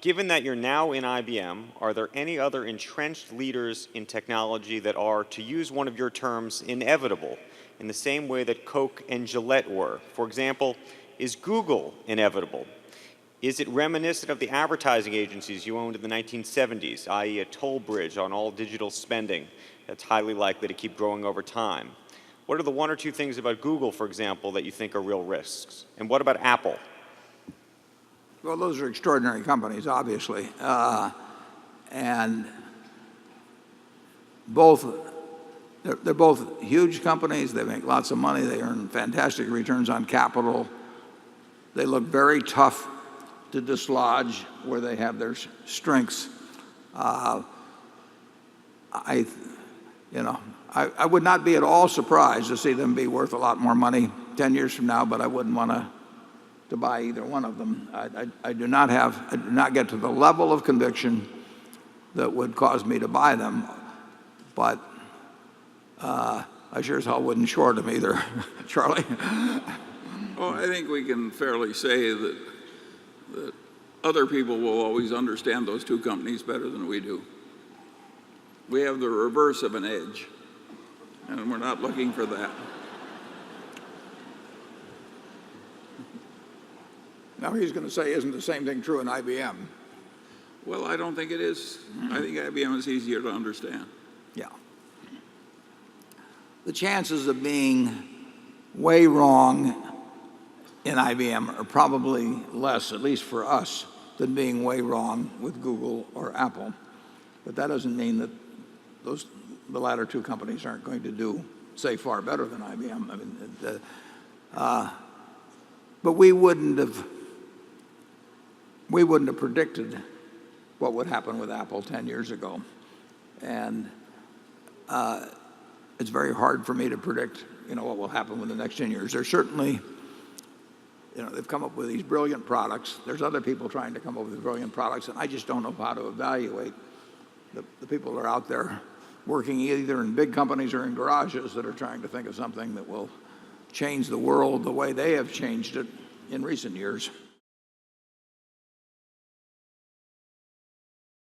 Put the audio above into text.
Given that you're now in IBM, are there any other entrenched leaders in technology that are, to use one of your terms, inevitable, in the same way that Coke and Gillette were? For example, is Google inevitable? Is it reminiscent of the advertising agencies you owned in the 1970s, i.e. a toll bridge on all digital spending that's highly likely to keep growing over time? What are the one or two things about Google, for example, that you think are real risks? And what about Apple? Well, those are extraordinary companies, obviously. And they're both huge companies. They make lots of money. They earn fantastic returns on capital. They look very tough to dislodge where they have their strengths. I would not be at all surprised to see them be worth a lot more money 10 years from now, but I wouldn't want to buy either one of them. I do not get to the level of conviction that would cause me to buy them, but I sure as hell wouldn't short them either. Charlie? Well, I think we can fairly say that other people will always understand those two companies better than we do. We have the reverse of an edge, and we're not looking for that. Now he's going to say, isn't the same thing true in IBM? Well, I don't think it is. I think IBM is easier to understand. Yeah. The chances of being way wrong in IBM are probably less, at least for us, than being way wrong with Google or Apple. But that doesn't mean that the latter two companies aren't going to do, say, far better than IBM. I mean, but we wouldn't have predicted what would happen with Apple 10 years ago. And it's very hard for me to predict, what will happen with the next 10 years. There's certainly, they've come up with these brilliant products. There's other people trying to come up with brilliant products, and I just don't know how to evaluate the people that are out there working either in big companies or in garages that are trying to think of something that will change the world the way they have changed it in recent years.